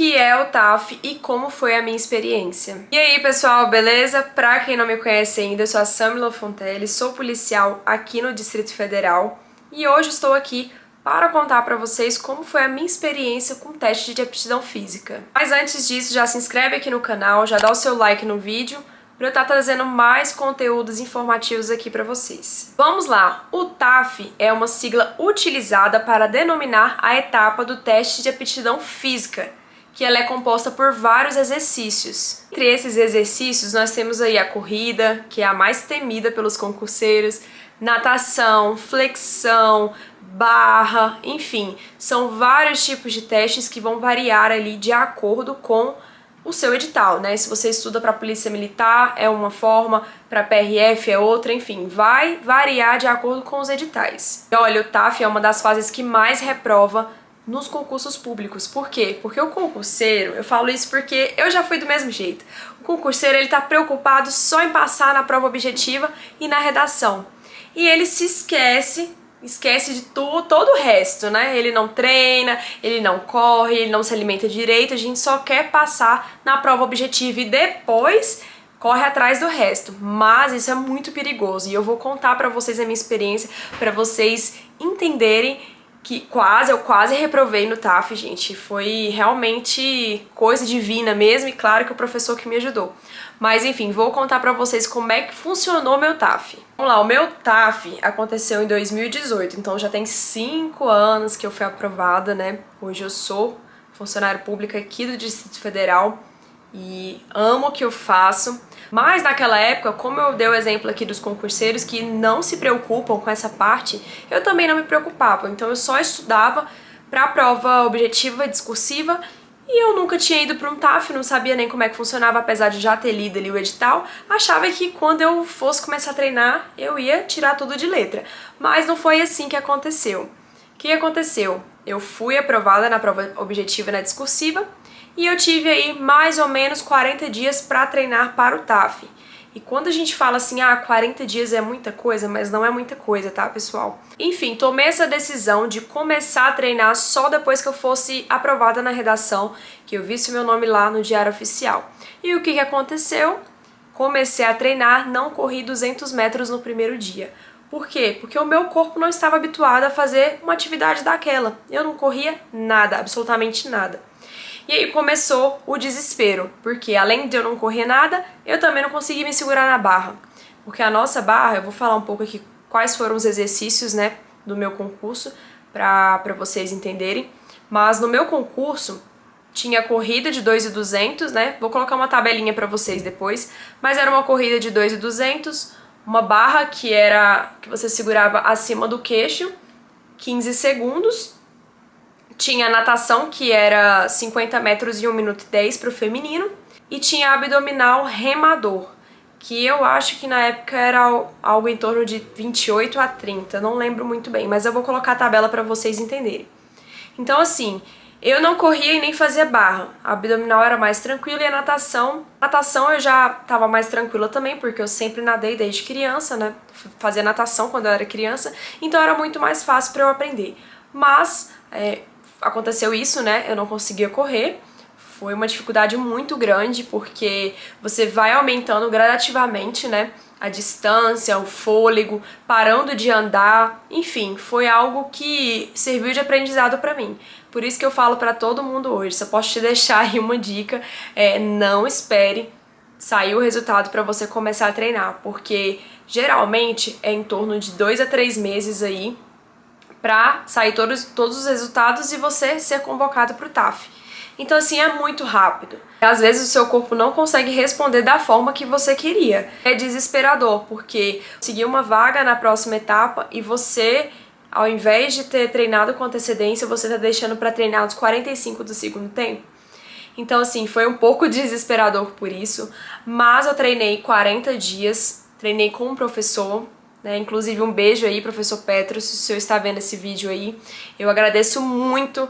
que é o TAF e como foi a minha experiência. E aí, pessoal, beleza? Pra quem não me conhece ainda, eu sou a Samila Fontelli, sou policial aqui no Distrito Federal e hoje estou aqui para contar para vocês como foi a minha experiência com o teste de aptidão física. Mas antes disso, já se inscreve aqui no canal, já dá o seu like no vídeo para eu estar trazendo mais conteúdos informativos aqui para vocês. Vamos lá! O TAF é uma sigla utilizada para denominar a etapa do teste de aptidão física, que ela é composta por vários exercícios. Entre esses exercícios, nós temos aí a corrida, que é a mais temida pelos concurseiros, natação, flexão, barra, enfim, são vários tipos de testes que vão variar ali de acordo com o seu edital, né? Se você estuda para Polícia Militar é uma forma, para PRF é outra, enfim, vai variar de acordo com os editais. E olha, o TAF é uma das fases que mais reprova nos concursos públicos. Por quê? Porque o concurseiro, eu falo isso porque eu já fui do mesmo jeito. O concurseiro, ele tá preocupado só em passar na prova objetiva e na redação. E ele se esquece de todo o resto, né? Ele não treina, ele não corre, ele não se alimenta direito, a gente só quer passar na prova objetiva e depois corre atrás do resto. Mas isso é muito perigoso e eu vou contar pra vocês a minha experiência, pra vocês entenderem que eu quase reprovei no TAF, gente. Foi realmente coisa divina mesmo e claro que o professor que me ajudou. Mas enfim, vou contar pra vocês como é que funcionou meu TAF. Vamos lá, o meu TAF aconteceu em 2018, então já tem 5 anos que eu fui aprovada, né? Hoje eu sou funcionária pública aqui do Distrito Federal e amo o que eu faço. Mas naquela época, como eu dei o exemplo aqui dos concurseiros que não se preocupam com essa parte, eu também não me preocupava. Então eu só estudava para a prova objetiva e discursiva e eu nunca tinha ido para um TAF, não sabia nem como é que funcionava, apesar de já ter lido ali o edital. Achava que quando eu fosse começar a treinar, eu ia tirar tudo de letra. Mas não foi assim que aconteceu. O que aconteceu? Eu fui aprovada na prova objetiva e na discursiva, e eu tive aí mais ou menos 40 dias para treinar para o TAF. E quando a gente fala assim, 40 dias é muita coisa, mas não é muita coisa, tá, pessoal? Enfim, tomei essa decisão de começar a treinar só depois que eu fosse aprovada na redação, que eu visse o meu nome lá no Diário Oficial. E o que aconteceu? Comecei a treinar, não corri 200 metros no primeiro dia. Por quê? Porque o meu corpo não estava habituado a fazer uma atividade daquela. Eu não corria nada, absolutamente nada. E aí começou o desespero, porque além de eu não correr nada, eu também não consegui me segurar na barra. Porque a nossa barra, eu vou falar um pouco aqui quais foram os exercícios, né, do meu concurso, para vocês entenderem. Mas no meu concurso tinha corrida de 2.200, né, vou colocar uma tabelinha para vocês depois, mas era uma corrida de 2.200, uma barra que você segurava acima do queixo, 15 segundos, tinha natação, que era 50 metros em 1 minuto e 10 para o feminino, e tinha abdominal remador, que eu acho que na época era algo em torno de 28 a 30, não lembro muito bem, mas eu vou colocar a tabela para vocês entenderem. Então assim, eu não corria e nem fazia barra, a abdominal era mais tranquila e a natação eu já estava mais tranquila também, porque eu sempre nadei desde criança, né, fazia natação quando eu era criança, então era muito mais fácil para eu aprender. Mas aconteceu isso, né? Eu não conseguia correr. Foi uma dificuldade muito grande, porque você vai aumentando gradativamente, né? A distância, o fôlego, parando de andar. Enfim, foi algo que serviu de aprendizado pra mim. Por isso que eu falo pra todo mundo hoje. Só posso te deixar aí uma dica. Não espere sair o resultado pra você começar a treinar, porque geralmente é em torno de 2 a 3 meses aí para sair todos os resultados e você ser convocado para o TAF. Então assim, é muito rápido. Às vezes o seu corpo não consegue responder da forma que você queria. É desesperador, porque conseguir uma vaga na próxima etapa e você, ao invés de ter treinado com antecedência, você tá deixando para treinar os 45 do segundo tempo. Então assim, foi um pouco desesperador por isso, mas eu treinei 40 dias, treinei com um professor, né? Inclusive um beijo aí, professor Petros, se o senhor está vendo esse vídeo aí. Eu agradeço muito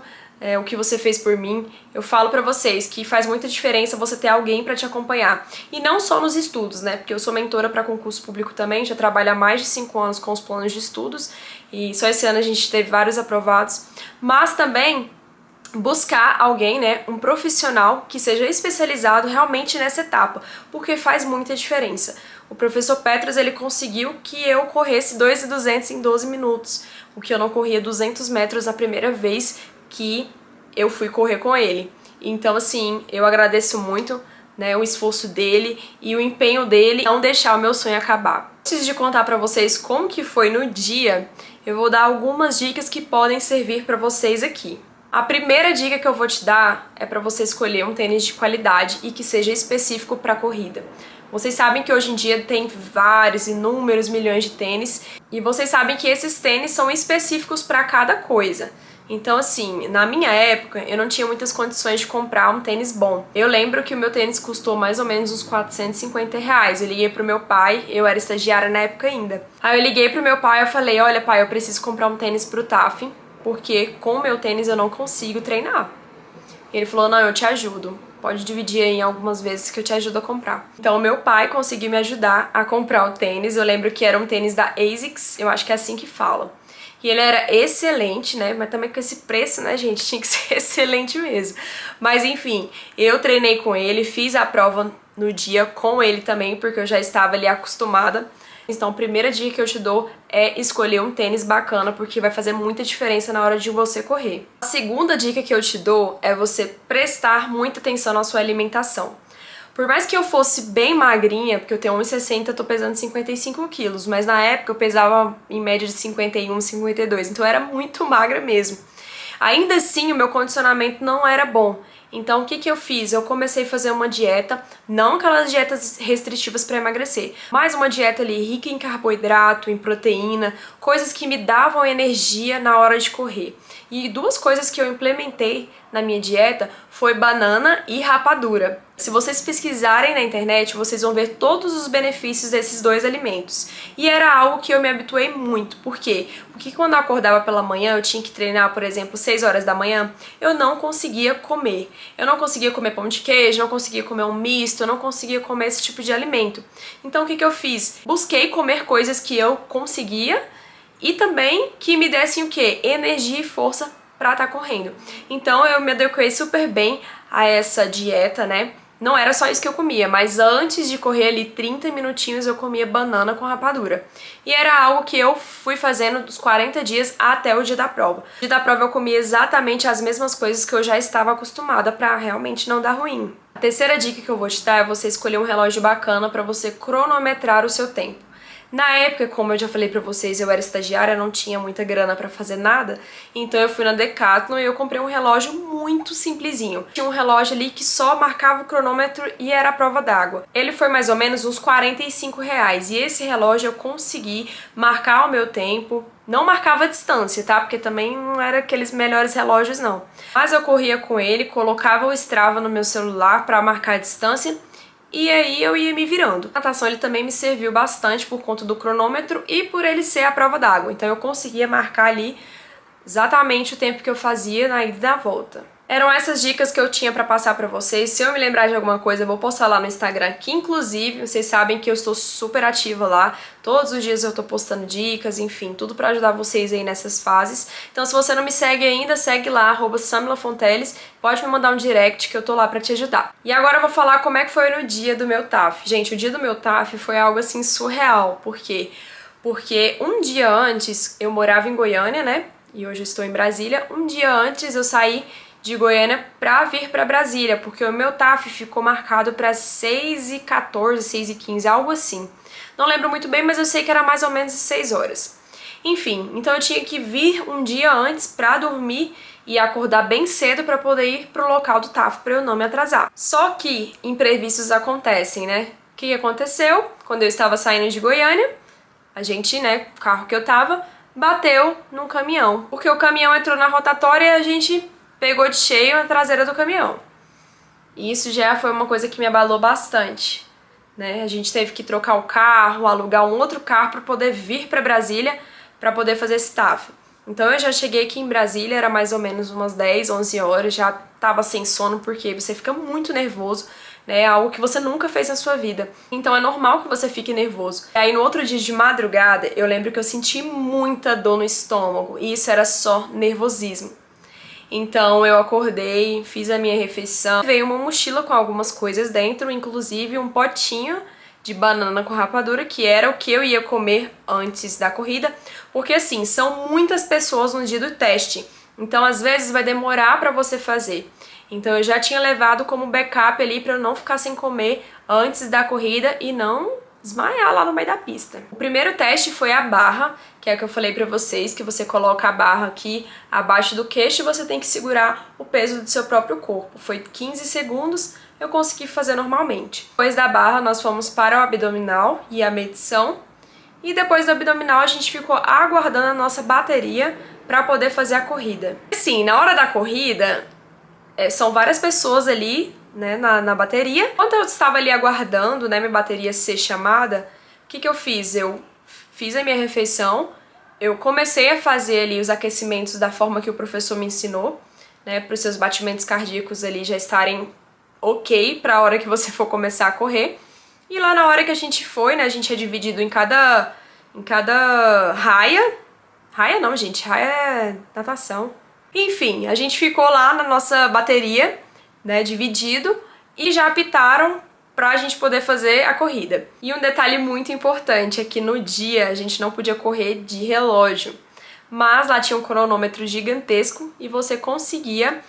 o que você fez por mim. Eu falo pra vocês que faz muita diferença você ter alguém pra te acompanhar. E não só nos estudos, né? Porque eu sou mentora pra concurso público também, já trabalho há mais de 5 anos com os planos de estudos. E só esse ano a gente teve vários aprovados. Mas também buscar alguém, né, um profissional que seja especializado realmente nessa etapa, porque faz muita diferença. O professor Petros, ele conseguiu que eu corresse 2.200 em 12 minutos, o que eu não corria 200 metros a primeira vez que eu fui correr com ele. Então, assim, eu agradeço muito, né, o esforço dele e o empenho dele em não deixar o meu sonho acabar. Antes de contar pra vocês como que foi no dia, eu vou dar algumas dicas que podem servir pra vocês aqui. A primeira dica que eu vou te dar é para você escolher um tênis de qualidade e que seja específico para corrida. Vocês sabem que hoje em dia tem vários, inúmeros milhões de tênis e vocês sabem que esses tênis são específicos para cada coisa. Então, assim, na minha época, eu não tinha muitas condições de comprar um tênis bom. Eu lembro que o meu tênis custou mais ou menos uns R$ 450. Eu liguei pro meu pai, eu era estagiária na época ainda. Aí eu liguei pro meu pai e falei, olha pai, eu preciso comprar um tênis pro TAF, porque com o meu tênis eu não consigo treinar. Ele falou, não, eu te ajudo. Pode dividir aí algumas vezes que eu te ajudo a comprar. Então, meu pai conseguiu me ajudar a comprar o tênis. Eu lembro que era um tênis da ASICS, eu acho que é assim que fala. E ele era excelente, né? Mas também com esse preço, né, gente? Tinha que ser excelente mesmo. Mas, enfim, eu treinei com ele, fiz a prova no dia com ele também, porque eu já estava ali acostumada. Então, a primeira dica que eu te dou é escolher um tênis bacana, porque vai fazer muita diferença na hora de você correr. A segunda dica que eu te dou é você prestar muita atenção na sua alimentação. Por mais que eu fosse bem magrinha, porque eu tenho 1,60, eu tô pesando 55 quilos, mas na época eu pesava em média de 51, 52, então eu era muito magra mesmo. Ainda assim, o meu condicionamento não era bom. Então, o que eu fiz? Eu comecei a fazer uma dieta, não aquelas dietas restritivas para emagrecer, mas uma dieta ali rica em carboidrato, em proteína, coisas que me davam energia na hora de correr. E duas coisas que eu implementei na minha dieta foi banana e rapadura. Se vocês pesquisarem na internet, vocês vão ver todos os benefícios desses dois alimentos. E era algo que eu me habituei muito. Por quê? Porque quando eu acordava pela manhã, eu tinha que treinar, por exemplo, 6 horas da manhã, eu não conseguia comer. Eu não conseguia comer pão de queijo, não conseguia comer um misto, eu não conseguia comer esse tipo de alimento. Então o que eu fiz? Busquei comer coisas que eu conseguia e também que me dessem o quê? Energia e força pra estar correndo. Então eu me adequei super bem a essa dieta, né? Não era só isso que eu comia, mas antes de correr ali 30 minutinhos eu comia banana com rapadura. E era algo que eu fui fazendo dos 40 dias até o dia da prova. No dia da prova eu comia exatamente as mesmas coisas que eu já estava acostumada pra realmente não dar ruim. A terceira dica que eu vou te dar é você escolher um relógio bacana pra você cronometrar o seu tempo. Na época, como eu já falei pra vocês, eu era estagiária, não tinha muita grana pra fazer nada, então eu fui na Decathlon e eu comprei um relógio muito simplesinho. Tinha um relógio ali que só marcava o cronômetro e era a prova d'água. Ele foi mais ou menos uns R$ 45 e esse relógio eu consegui marcar o meu tempo. Não marcava a distância, tá? Porque também não era aqueles melhores relógios, não. Mas eu corria com ele, colocava o Strava no meu celular pra marcar a distância e aí eu ia me virando. A natação ele também me serviu bastante por conta do cronômetro e por ele ser a prova d'água. Então eu conseguia marcar ali exatamente o tempo que eu fazia na ida e na volta. Eram essas dicas que eu tinha pra passar pra vocês. Se eu me lembrar de alguma coisa, eu vou postar lá no Instagram, que inclusive, vocês sabem que eu estou super ativa lá. Todos os dias eu tô postando dicas, enfim, tudo pra ajudar vocês aí nessas fases. Então se você não me segue ainda, segue lá, @SamilaFonteles. Pode me mandar um direct que eu tô lá pra te ajudar. E agora eu vou falar como é que foi no dia do meu TAF. Gente, o dia do meu TAF foi algo assim surreal. Por quê? Porque um dia antes, eu morava em Goiânia, né? E hoje eu estou em Brasília. Um dia antes eu saí de Goiânia pra vir pra Brasília, porque o meu TAF ficou marcado pra 6h14, 6h15, algo assim. Não lembro muito bem, mas eu sei que era mais ou menos 6 horas. Enfim, então eu tinha que vir um dia antes pra dormir e acordar bem cedo pra poder ir pro local do TAF, pra eu não me atrasar. Só que imprevistos acontecem, né? O que aconteceu? Quando eu estava saindo de Goiânia, a gente, né, o carro que eu tava, bateu num caminhão. Porque o caminhão entrou na rotatória e a gente pegou de cheio a traseira do caminhão. E isso já foi uma coisa que me abalou bastante, né? A gente teve que trocar o carro, alugar um outro carro para poder vir para Brasília para poder fazer esse TAF. Então eu já cheguei aqui em Brasília, era mais ou menos umas 10, 11 horas, já tava sem sono porque você fica muito nervoso, né? Algo que você nunca fez na sua vida. Então é normal que você fique nervoso. E aí no outro dia de madrugada, eu lembro que eu senti muita dor no estômago e isso era só nervosismo. Então eu acordei, fiz a minha refeição, veio uma mochila com algumas coisas dentro, inclusive um potinho de banana com rapadura, que era o que eu ia comer antes da corrida, porque assim, são muitas pessoas no dia do teste, então às vezes vai demorar pra você fazer. Então eu já tinha levado como backup ali pra eu não ficar sem comer antes da corrida e não desmaiar lá no meio da pista. O primeiro teste foi a barra, que é o que eu falei pra vocês, que você coloca a barra aqui abaixo do queixo e você tem que segurar o peso do seu próprio corpo. Foi 15 segundos, eu consegui fazer normalmente. Depois da barra nós fomos para o abdominal e a medição, e depois do abdominal a gente ficou aguardando a nossa bateria pra poder fazer a corrida. Assim, na hora da corrida, são várias pessoas ali, né, na bateria. Enquanto eu estava ali aguardando, né, minha bateria ser chamada, o que eu fiz? Eu fiz a minha refeição, eu comecei a fazer ali os aquecimentos da forma que o professor me ensinou, né, para os seus batimentos cardíacos ali já estarem ok para a hora que você for começar a correr. E lá na hora que a gente foi, né, a gente é dividido em cada raia. Raia não, gente, raia é natação. Enfim, a gente ficou lá na nossa bateria, né, dividido, e já apitaram pra gente poder fazer a corrida. E um detalhe muito importante é que no dia a gente não podia correr de relógio, mas lá tinha um cronômetro gigantesco e você conseguia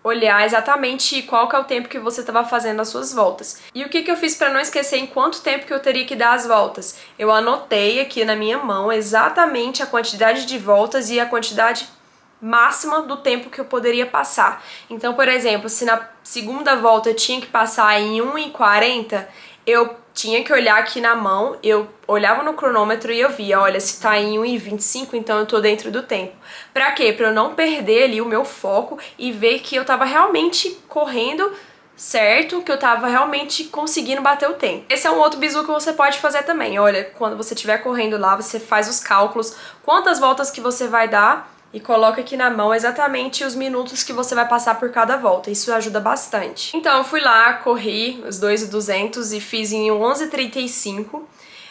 olhar exatamente qual que é o tempo que você estava fazendo as suas voltas. E o que eu fiz para não esquecer em quanto tempo que eu teria que dar as voltas? Eu anotei aqui na minha mão exatamente a quantidade de voltas e a quantidade máxima do tempo que eu poderia passar. Então, por exemplo, se na segunda volta eu tinha que passar em 1:40, eu tinha que olhar aqui na mão, eu olhava no cronômetro e eu via, olha, se tá em 1:25, então eu tô dentro do tempo. Pra quê? Pra eu não perder ali o meu foco e ver que eu tava realmente correndo certo, que eu tava realmente conseguindo bater o tempo. Esse é um outro bizu que você pode fazer também. Olha, quando você estiver correndo lá, você faz os cálculos, quantas voltas que você vai dar, e coloca aqui na mão exatamente os minutos que você vai passar por cada volta. Isso ajuda bastante. Então eu fui lá, corri os 2.200 e fiz em 11:35.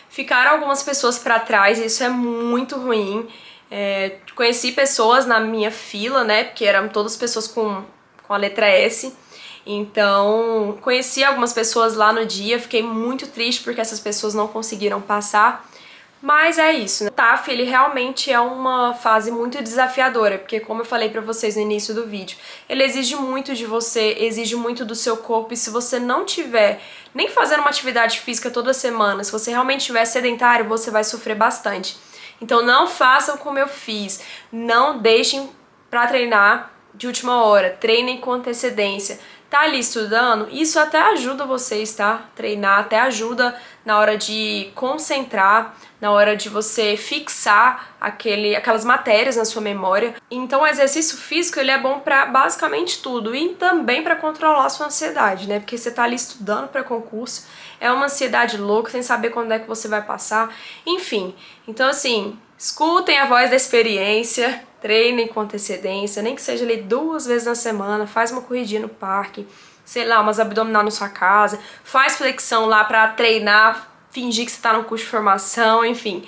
Ficaram algumas pessoas pra trás, e isso é muito ruim. Conheci pessoas na minha fila, né, porque eram todas pessoas com a letra S. Então conheci algumas pessoas lá no dia, fiquei muito triste porque essas pessoas não conseguiram passar. Mas é isso, né? O TAF, ele realmente é uma fase muito desafiadora, porque como eu falei pra vocês no início do vídeo, ele exige muito de você, exige muito do seu corpo, e se você não tiver nem fazendo uma atividade física toda semana, se você realmente estiver sedentário, você vai sofrer bastante. Então não façam como eu fiz, não deixem pra treinar de última hora, treinem com antecedência. Tá ali estudando, isso até ajuda vocês, tá? Treinar até ajuda na hora de concentrar, na hora de você fixar aquelas matérias na sua memória. Então o exercício físico, ele é bom pra basicamente tudo, e também pra controlar a sua ansiedade, né? Porque você tá ali estudando pra concurso, é uma ansiedade louca, sem saber quando é que você vai passar, enfim. Então assim, escutem a voz da experiência, treinem com antecedência, nem que seja ali 2 vezes na semana, faz uma corridinha no parque, sei lá, umas abdominal na sua casa, faz flexão lá pra treinar, fingir que você tá no curso de formação, enfim.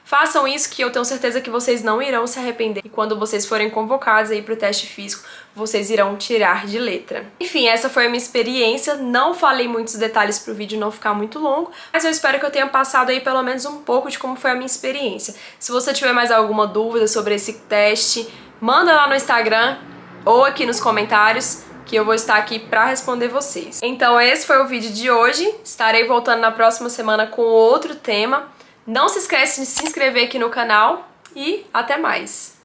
Façam isso que eu tenho certeza que vocês não irão se arrepender. E quando vocês forem convocados aí pro teste físico, vocês irão tirar de letra. Enfim, essa foi a minha experiência. Não falei muitos detalhes pro vídeo não ficar muito longo, mas eu espero que eu tenha passado aí pelo menos um pouco de como foi a minha experiência. Se você tiver mais alguma dúvida sobre esse teste, manda lá no Instagram ou aqui nos comentários, que eu vou estar aqui pra responder vocês. Então esse foi o vídeo de hoje. Estarei voltando na próxima semana com outro tema. Não se esquece de se inscrever aqui no canal e até mais!